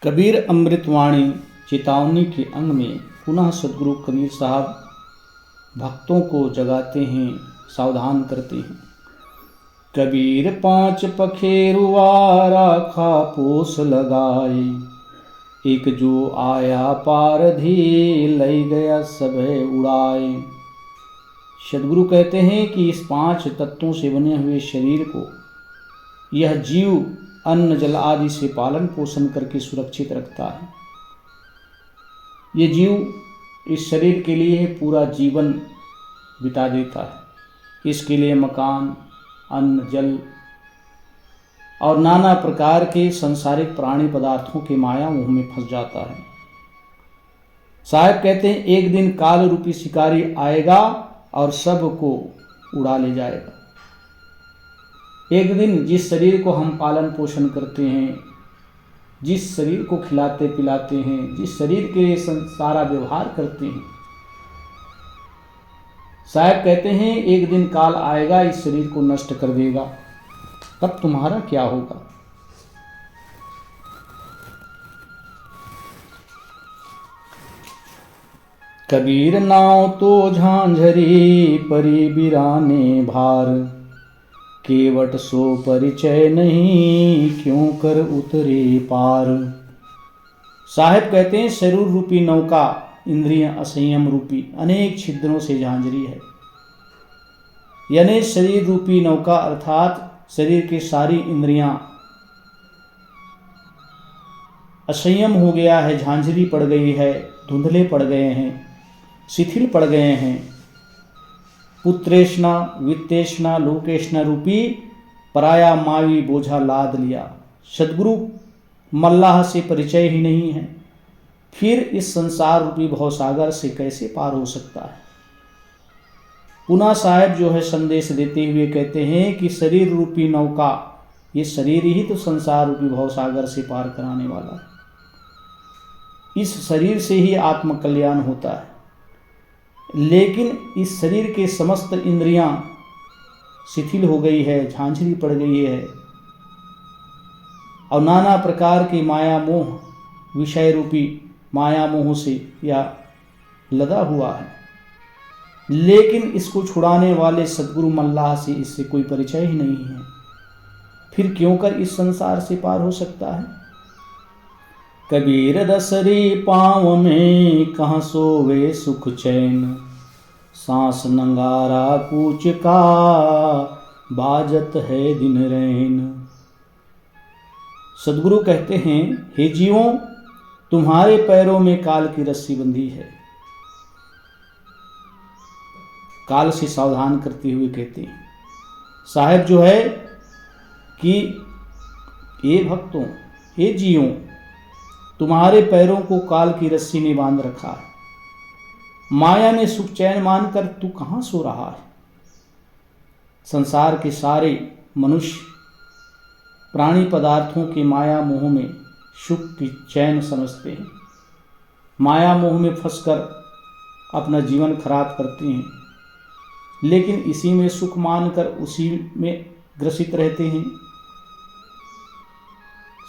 कबीर अमृतवाणी चेतावनी के अंग में पुनः सदगुरु कबीर साहब भक्तों को जगाते हैं, सावधान करते हैं। कबीर पांच पखेरुआ राखा पोस लगाए, एक जो आया पारधी लई गया सभे उड़ाए। सदगुरु कहते हैं कि इस पांच तत्वों से बने हुए शरीर को यह जीव अन्न जल आदि से पालन पोषण करके सुरक्षित रखता है। ये जीव इस शरीर के लिए पूरा जीवन बिता देता है। इसके लिए मकान, अन्न, जल और नाना प्रकार के सांसारिक प्राणी पदार्थों के माया मोह में फंस जाता है। साहब कहते हैं एक दिन काल रूपी शिकारी आएगा और सबको उड़ा ले जाएगा। एक दिन जिस शरीर को हम पालन पोषण करते हैं, जिस शरीर को खिलाते पिलाते हैं, जिस शरीर के लिए सारा व्यवहार करते हैं, साहब कहते हैं एक दिन काल आएगा इस शरीर को नष्ट कर देगा, तब तुम्हारा क्या होगा। कबीर नाव तो झांझरी परी बिराने भार, केवट सो परिचय नहीं क्यों कर उतरे पार। साहेब कहते हैं शरीर रूपी नौका इंद्रियां असंयम रूपी अनेक छिद्रों से झांझरी है। यानी शरीर रूपी नौका अर्थात शरीर की सारी इंद्रियां असंयम हो गया है, झांझरी पड़ गई है, धुंधले पड़ गए हैं, शिथिल पड़ गए हैं। पुत्रेष्णा वित्तेष्णा लोकेष्णा रूपी पराया मावी बोझा लाद लिया। सदगुरु मल्लाह से परिचय ही नहीं है, फिर इस संसार रूपी भवसागर से कैसे पार हो सकता है। पुनः साहब जो है संदेश देते हुए कहते हैं कि शरीर रूपी नौका, ये शरीर ही तो संसार रूपी भवसागर से पार कराने वाला है। इस शरीर से ही आत्मकल्याण होता है, लेकिन इस शरीर के समस्त इंद्रियां शिथिल हो गई है, झांझरी पड़ गई है और नाना प्रकार की माया मोह, विषय रूपी माया मोह से यह लदा हुआ है। लेकिन इसको छुड़ाने वाले सदगुरु मल्लाह से इससे कोई परिचय ही नहीं है, फिर क्यों कर इस संसार से पार हो सकता है। कबीर दसरी पाँव में कहाँ सोवे सुख चैन, सांस नंगारा कूच का बाजत है दिन रैन। सदगुरु कहते हैं हे जीवों, तुम्हारे पैरों में काल की रस्सी बंधी है। काल से सावधान करते हुए कहते हैं साहब जो है कि ये भक्तों, हे जीवों, तुम्हारे पैरों को काल की रस्सी ने बांध रखा है। माया में सुख चैन मानकर तू कहाँ सो रहा है। संसार के सारे मनुष्य प्राणी पदार्थों के माया मोह में सुख की चैन समझते हैं, माया मोह में फंसकर अपना जीवन खराब करते हैं, लेकिन इसी में सुख मानकर उसी में ग्रसित रहते हैं।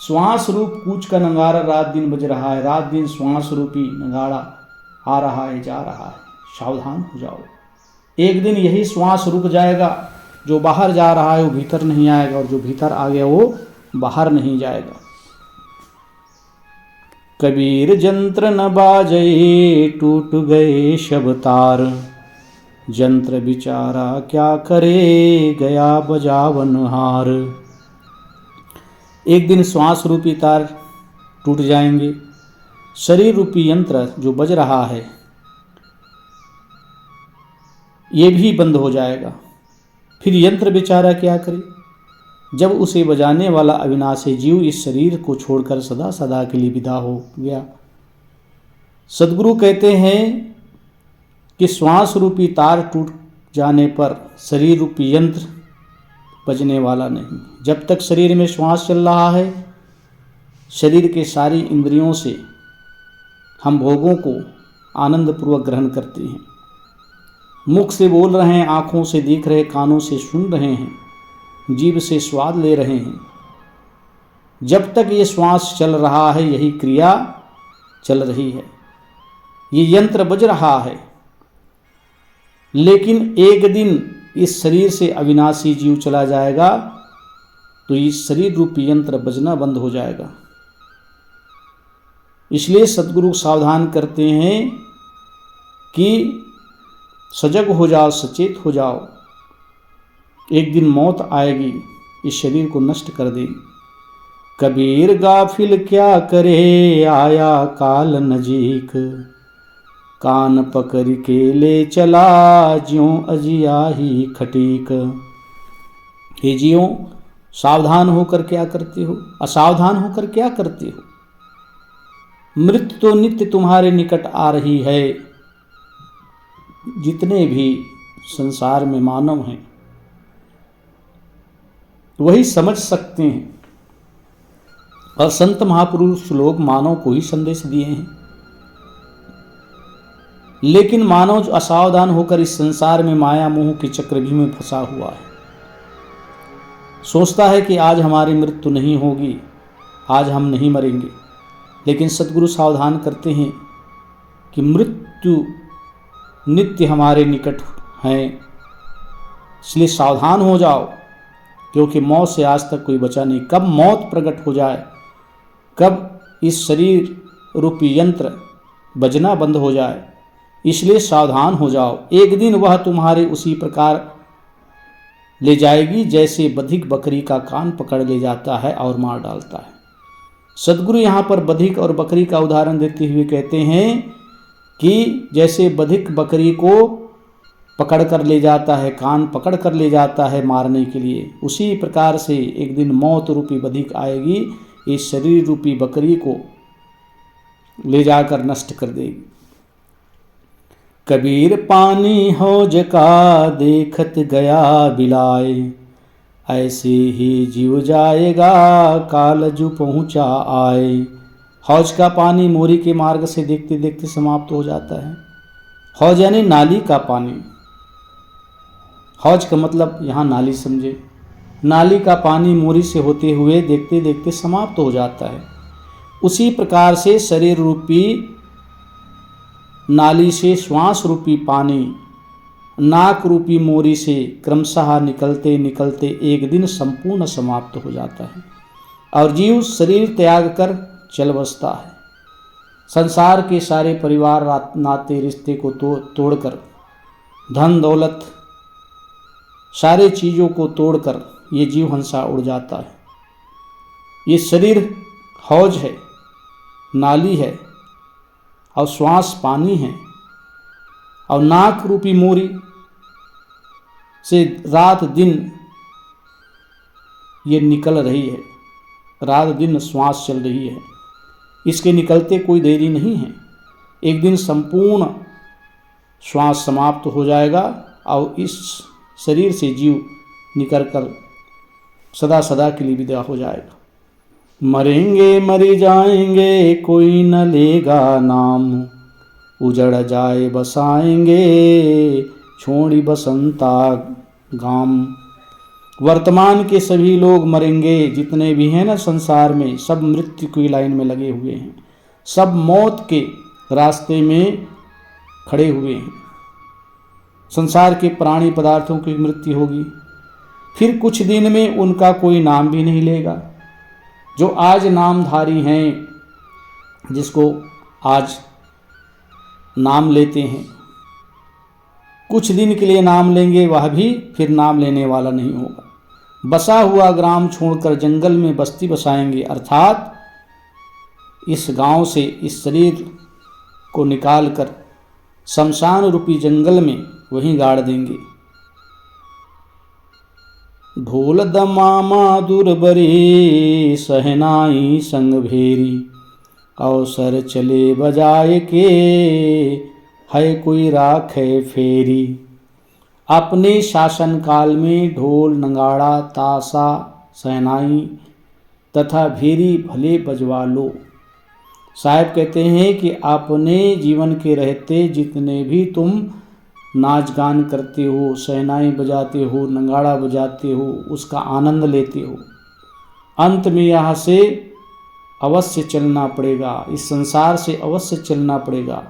श्वास रूप कूच का नगारा रात दिन बज रहा है, रात दिन श्वास रूपी नगाड़ा आ रहा है, जा रहा है। सावधान हो जाओ, एक दिन यही श्वास रुक जाएगा। जो बाहर जा रहा है वो भीतर नहीं आएगा, और जो भीतर आ गया वो बाहर नहीं जाएगा। कबीर जंत्र न बाजे टूट गए शब तार, जंत्र बिचारा क्या करे गया बजावन हार। एक दिन श्वास रूपी तार टूट जाएंगे, शरीर रूपी यंत्र जो बज रहा है ये भी बंद हो जाएगा। फिर यंत्र बेचारा क्या करे, जब उसे बजाने वाला अविनाशी जीव इस शरीर को छोड़कर सदा सदा के लिए विदा हो गया। सदगुरु कहते हैं कि श्वास रूपी तार टूट जाने पर शरीर रूपी यंत्र बजने वाला नहीं। जब तक शरीर में श्वास चल रहा है, शरीर के सारी इंद्रियों से हम भोगों को आनंद पूर्वक ग्रहण करते हैं। मुख से बोल रहे हैं, आँखों से देख रहे, कानों से सुन रहे हैं, जीभ से स्वाद ले रहे हैं, जब तक ये श्वास चल रहा है यही क्रिया चल रही है, ये यंत्र बज रहा है। लेकिन एक दिन इस शरीर से अविनाशी जीव चला जाएगा तो इस शरीर रूपी यंत्र बजना बंद हो जाएगा। इसलिए सद्गुरु सावधान करते हैं कि सजग हो जाओ, सचेत हो जाओ, एक दिन मौत आएगी, इस शरीर को नष्ट कर देगी। कबीर गाफिल क्या करे, आया काल नजीक, कान पकड़ के ले चला, ज्यों अजिया ही खटीक। हे जियो, सावधान होकर क्या करते हो, असावधान होकर क्या करते हो। मृत्यु तो नित्य तुम्हारे निकट आ रही है। जितने भी संसार में मानव हैं वही समझ सकते हैं, और संत महापुरुष लोग मानव को ही संदेश दिए हैं। लेकिन मानव जो असावधान होकर इस संसार में माया मोह के चक्रव्यूह में फंसा हुआ है, सोचता है कि आज हमारी मृत्यु नहीं होगी, आज हम नहीं मरेंगे। लेकिन सद्गुरु सावधान करते हैं कि मृत्यु नित्य हमारे निकट है, इसलिए सावधान हो जाओ, क्योंकि मौत से आज तक कोई बचा नहीं। कब मौत प्रकट हो जाए, कब इस शरीर रूपी यंत्र बजना बंद हो जाए, इसलिए सावधान हो जाओ। एक दिन वह तुम्हारे उसी प्रकार ले जाएगी जैसे बधिक बकरी का कान पकड़ ले जाता है और मार डालता है। सद्गुरु यहाँ पर बधिक और बकरी का उदाहरण देते हुए कहते हैं कि जैसे बधिक बकरी को पकड़ कर ले जाता है, कान पकड़ कर ले जाता है मारने के लिए, उसी प्रकार से एक दिन मौत रूपी बधिक आएगी, इस शरीर रूपी बकरी को ले जाकर नष्ट कर देगी। कबीर पानी हौज का देखत गया बिलाए, ऐसे ही जीव जाएगा कालजु पहुँचा आए। हौज का पानी मोरी के मार्ग से देखते देखते समाप्त हो जाता है। हौज यानी नाली का पानी। हौज का मतलब यहाँ नाली समझे। नाली का पानी मोरी से होते हुए देखते देखते समाप्त हो जाता है। उसी प्रकार से शरीर रूपी नाली से श्वास रूपी पानी नाक रूपी मोरी से क्रमशः निकलते निकलते एक दिन संपूर्ण समाप्त हो जाता है और जीव शरीर त्याग कर चल बसता है। संसार के सारे परिवार नाते रिश्ते को तोड़कर, धन दौलत सारे चीज़ों को तोड़कर ये जीव हंसा उड़ जाता है। ये शरीर हौज है, नाली है, और श्वास पानी है, और नाक रूपी मोरी से रात दिन ये निकल रही है, रात दिन श्वास चल रही है, इसके निकलते कोई देरी नहीं है। एक दिन संपूर्ण श्वास समाप्त हो जाएगा और इस शरीर से जीव निकल कर सदा सदा के लिए विदा हो जाएगा। मरेंगे मरी जाएंगे कोई न लेगा नाम, उजड़ जाए बसाएंगे छोड़ी बसंता गाम। वर्तमान के सभी लोग मरेंगे, जितने भी हैं ना संसार में, सब मृत्यु की लाइन में लगे हुए हैं, सब मौत के रास्ते में खड़े हुए हैं। संसार के प्राणी पदार्थों की मृत्यु होगी, फिर कुछ दिन में उनका कोई नाम भी नहीं लेगा। जो आज नामधारी हैं, जिसको आज नाम लेते हैं, कुछ दिन के लिए नाम लेंगे, वह भी फिर नाम लेने वाला नहीं होगा। बसा हुआ ग्राम छोड़कर जंगल में बस्ती बसाएंगे, अर्थात इस गांव से इस शरीर को निकालकर शमशान रूपी जंगल में वहीं गाड़ देंगे। ढोल दमामा दुर्बरी सहनाई संग भेरी, अवसर चले बजाए के है कोई राखे फेरी। अपने शासन काल में ढोल नगाड़ा ताशा सहनाई तथा भेरी भले बजवा लो। साहब कहते हैं कि अपने जीवन के रहते जितने भी तुम नाच गान करते हो, सहनाई बजाते हो, नगाड़ा बजाते हो, उसका आनंद लेते हो, अंत में यहाँ से अवश्य चलना पड़ेगा, इस संसार से अवश्य चलना पड़ेगा।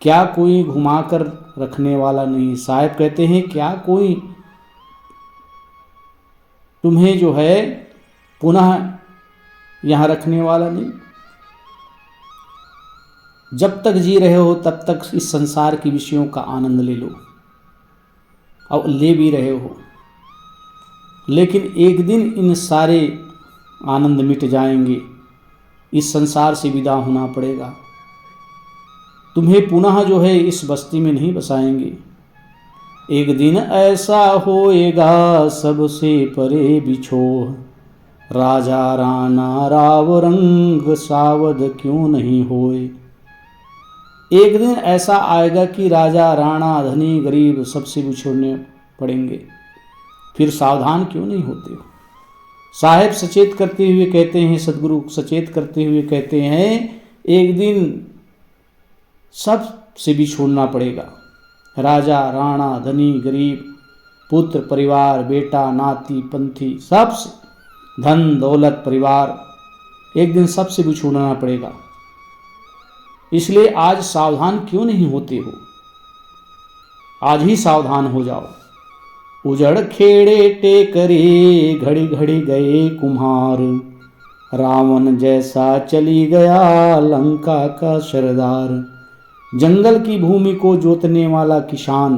क्या कोई घुमाकर रखने वाला नहीं। साहब कहते हैं क्या कोई तुम्हें जो है पुनः यहाँ रखने वाला नहीं। जब तक जी रहे हो तब तक इस संसार के विषयों का आनंद ले लो, और ले भी रहे हो, लेकिन एक दिन इन सारे आनंद मिट जाएंगे, इस संसार से विदा होना पड़ेगा। तुम्हें पुनः जो है इस बस्ती में नहीं बसाएंगे। एक दिन ऐसा होएगा सबसे परे बिछोह, राजा राणा राव रंग सावध क्यों नहीं होए। एक दिन ऐसा आएगा कि राजा राणा धनी गरीब सबसे बिछोड़ने पड़ेंगे, फिर सावधान क्यों नहीं होते हो। साहेब सचेत करते हुए कहते हैं, सदगुरु सचेत करते हुए कहते हैं, एक दिन सब से भी छोड़ना पड़ेगा। राजा राणा धनी गरीब पुत्र परिवार बेटा नाती पंथी सबसे, धन दौलत परिवार, एक दिन सबसे भी छोड़ना पड़ेगा। इसलिए आज सावधान क्यों नहीं होते हो। आज ही सावधान हो जाओ। उजड़ खेड़े टेकरे घड़ी घड़ी गए कुम्हार, रावण जैसा चली गया लंका का सरदार। जंगल की भूमि को जोतने वाला किसान,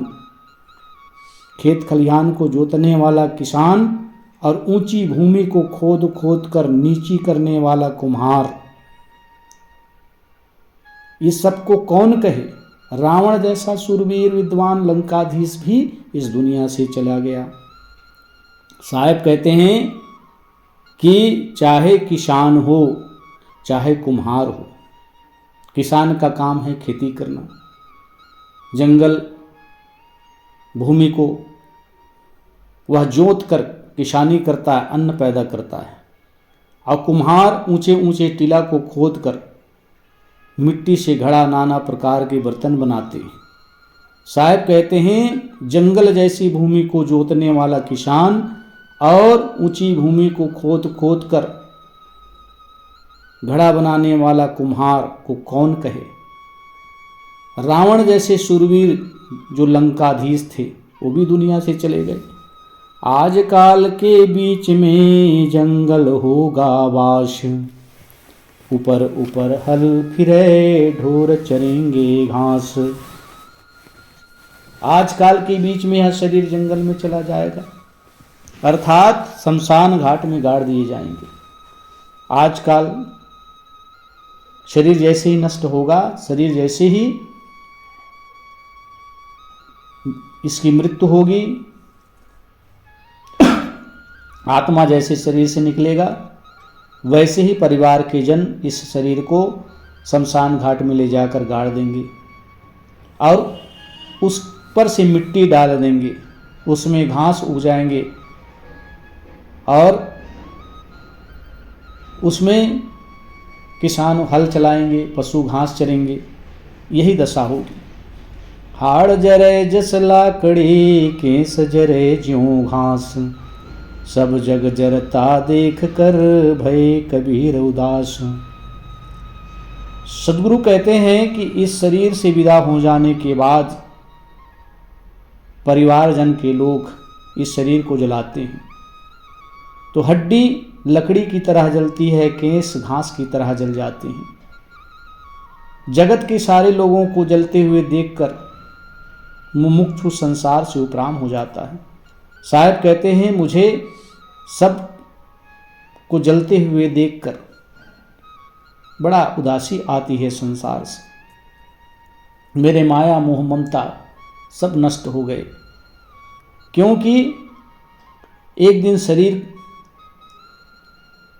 खेत खलिहान को जोतने वाला किसान, और ऊंची भूमि को खोद खोद कर नीची करने वाला कुम्हार, इस सब को कौन कहे। रावण जैसा सूरवीर विद्वान लंकाधीश भी इस दुनिया से चला गया। साहब कहते हैं कि चाहे किसान हो चाहे कुम्हार हो, किसान का काम है खेती करना, जंगल भूमि को वह जोत कर किसानी करता है, अन्न पैदा करता है। और कुम्हार ऊंचे ऊंचे टीला को खोद कर मिट्टी से घड़ा नाना प्रकार के बर्तन बनाते हैं। साहब कहते हैं जंगल जैसी भूमि को जोतने वाला किसान और ऊंची भूमि को खोद खोद कर घड़ा बनाने वाला कुम्हार को कौन कहे। रावण जैसे शूरवीर जो लंकाधीश थे वो भी दुनिया से चले गए। आजकाल के बीच में जंगल होगा वाश, ऊपर ऊपर हल फिरे ढोर चरेंगे घास। आजकल के बीच में यह शरीर जंगल में चला जाएगा, अर्थात शमशान घाट में गाड़ दिए जाएंगे। आजकल शरीर जैसे ही नष्ट होगा, शरीर जैसे ही इसकी मृत्यु होगी, आत्मा जैसे शरीर से निकलेगा, वैसे ही परिवार के जन इस शरीर को शमशान घाट में ले जाकर गाड़ देंगे और उस पर से मिट्टी डाल देंगे, उसमें घास उग जाएंगे और उसमें किसान हल चलाएंगे, पशु घास चरेंगे। यही दशा होगी। हाड़ जरे जस लाकड़ी केस जरे ज्यों घास, सब जग जरता देख कर भय कबीर उदास। सदगुरु कहते हैं कि इस शरीर से विदा हो जाने के बाद परिवारजन के लोग इस शरीर को जलाते हैं तो हड्डी लकड़ी की तरह जलती है, केस घास की तरह जल जाते हैं। जगत के सारे लोगों को जलते हुए देखकर मुमुक्षु संसार से उपराम हो जाता है। साहब कहते हैं मुझे सब को जलते हुए देखकर बड़ा उदासी आती है संसार से। मेरे माया मोह ममता सब नष्ट हो गए, क्योंकि एक दिन शरीर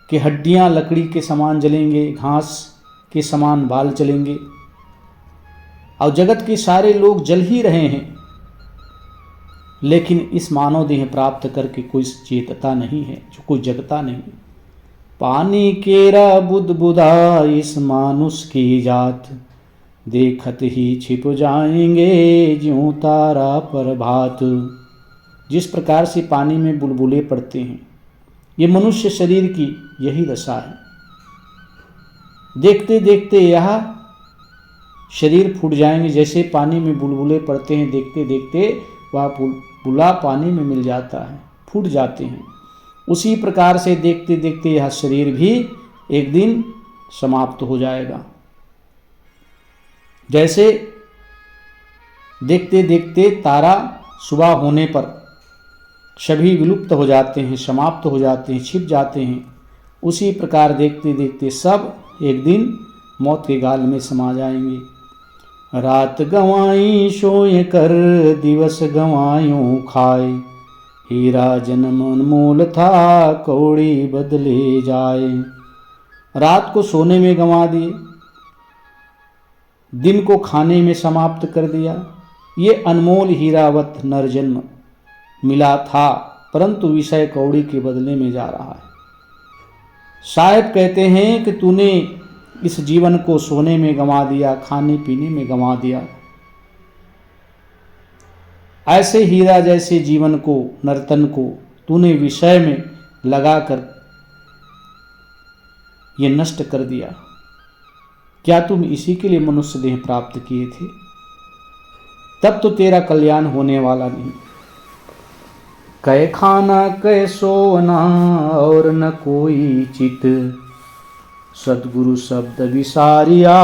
की हड्डियां लकड़ी के समान जलेंगे, घास के समान बाल चलेंगे और जगत के सारे लोग जल ही रहे हैं, लेकिन इस मानव देह प्राप्त करके कोई चेतता नहीं है, जो कोई जगता नहीं। पानी केरा बुद बुदा इस मानुष की जात, देखत ही छिप जाएंगे ज्यों तारा पर भात। जिस प्रकार से पानी में बुलबुले पड़ते हैं, ये मनुष्य शरीर की यही दशा है। देखते देखते यह शरीर फूट जाएंगे। जैसे पानी में बुलबुले पड़ते हैं, देखते देखते वह बुलबुला पानी में मिल जाता है, फूट जाते हैं। उसी प्रकार से देखते देखते यह शरीर भी एक दिन समाप्त हो जाएगा। जैसे देखते देखते तारा सुबह होने पर सभी विलुप्त हो जाते हैं, समाप्त हो जाते हैं, छिप जाते हैं, उसी प्रकार देखते देखते सब एक दिन मौत के गाल में समा जाएंगे। रात गंवाई सोए कर, दिवस गंवायूं खाए, हीरा जन्म अनमोल था, कौड़ी बदले जाए। रात को सोने में गंवा दिए, दिन को खाने में समाप्त कर दिया। ये अनमोल हीरावत नरजन्म मिला था, परंतु विषय कौड़ी के बदले में जा रहा है। साहब कहते हैं कि तूने इस जीवन को सोने में गंवा दिया, खाने पीने में गंवा दिया। ऐसे हीरा जैसे जीवन को, नर्तन को तूने विषय में लगाकर ये नष्ट कर दिया। क्या तुम इसी के लिए मनुष्य देह प्राप्त किए थे? तब तो तेरा कल्याण होने वाला नहीं। कै खाना कै सोना और न कोई चित, सद्गुरु शब्द विसारिया,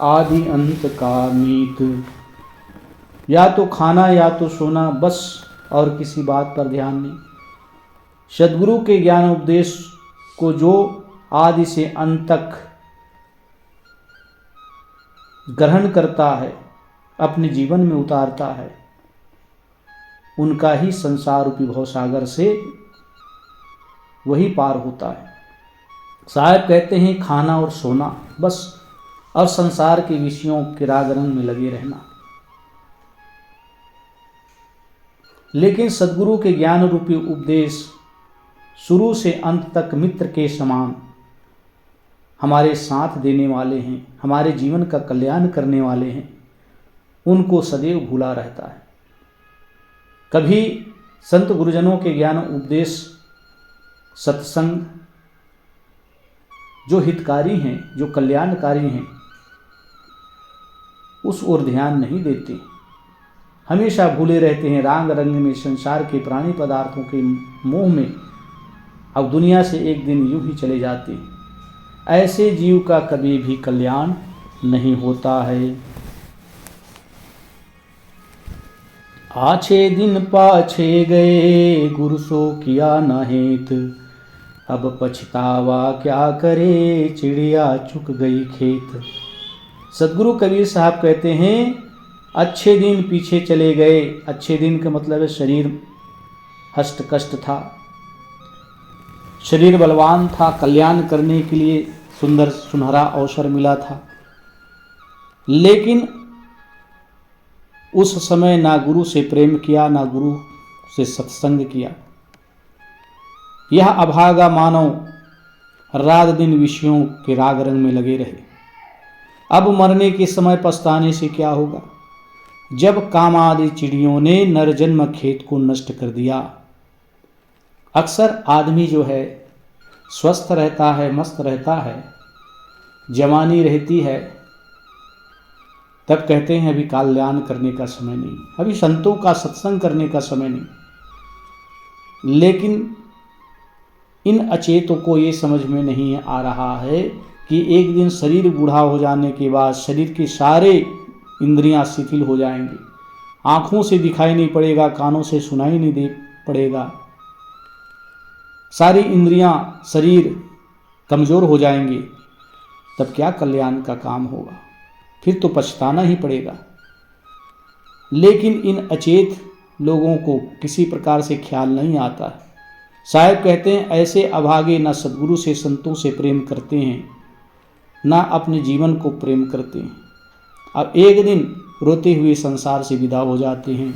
आदि अंत का मीत। या तो खाना या तो सोना, बस और किसी बात पर ध्यान नहीं। सद्गुरु के ज्ञान उपदेश को जो आदि से अंत तक ग्रहण करता है, अपने जीवन में उतारता है, उनका ही संसार रूपी भवसागर से वही पार होता है। साहब कहते हैं खाना और सोना बस, और संसार के विषयों के राग रंग में लगे रहना। लेकिन सद्गुरु के ज्ञान रूपी उपदेश शुरू से अंत तक मित्र के समान हमारे साथ देने वाले हैं, हमारे जीवन का कल्याण करने वाले हैं, उनको सदैव भूला रहता है। कभी संत गुरुजनों के ज्ञान उपदेश, सत्संग जो हितकारी हैं, जो कल्याणकारी हैं, उस ओर ध्यान नहीं देते। हमेशा भूले रहते हैं राग रंग में, संसार के प्राणी पदार्थों के मोह में, अब दुनिया से एक दिन यूं ही चले जाते हैं। ऐसे जीव का कभी भी कल्याण नहीं होता है। आछे दिन पाछे गए, गुरु सो किया न हेत, अब पछतावा क्या करे, चिड़िया चुक गई खेत। सद्गुरु कबीर साहब कहते हैं अच्छे दिन पीछे चले गए। अच्छे दिन का मतलब है शरीर हष्ट कष्ट था, शरीर बलवान था, कल्याण करने के लिए सुंदर सुनहरा अवसर मिला था, लेकिन उस समय ना गुरु से प्रेम किया, ना गुरु से सत्संग किया। यह अभागा मानव रात दिन विषयों के राग रंग में लगे रहे। अब मरने के समय पछताने से क्या होगा, जब काम आदि चिड़ियों ने नरजन्म खेत को नष्ट कर दिया। अक्सर आदमी जो है स्वस्थ रहता है, मस्त रहता है, जवानी रहती है, तब कहते हैं अभी कल्याण करने का समय नहीं, अभी संतों का सत्संग करने का समय नहीं। लेकिन इन अचेतों को ये समझ में नहीं आ रहा है कि एक दिन शरीर बूढ़ा हो जाने के बाद शरीर के सारे इंद्रियां शिथिल हो जाएंगी, आँखों से दिखाई नहीं पड़ेगा, कानों से सुनाई नहीं दे पड़ेगा, सारी इंद्रियां, शरीर कमज़ोर हो जाएंगे। तब क्या कल्याण का काम होगा, फिर तो पछताना ही पड़ेगा। लेकिन इन अचेत लोगों को किसी प्रकार से ख्याल नहीं आता है। साहब कहते हैं ऐसे अभागे न सद्गुरु से, संतों से प्रेम करते हैं, ना अपने जीवन को प्रेम करते हैं। अब एक दिन रोते हुए संसार से विदा हो जाते हैं।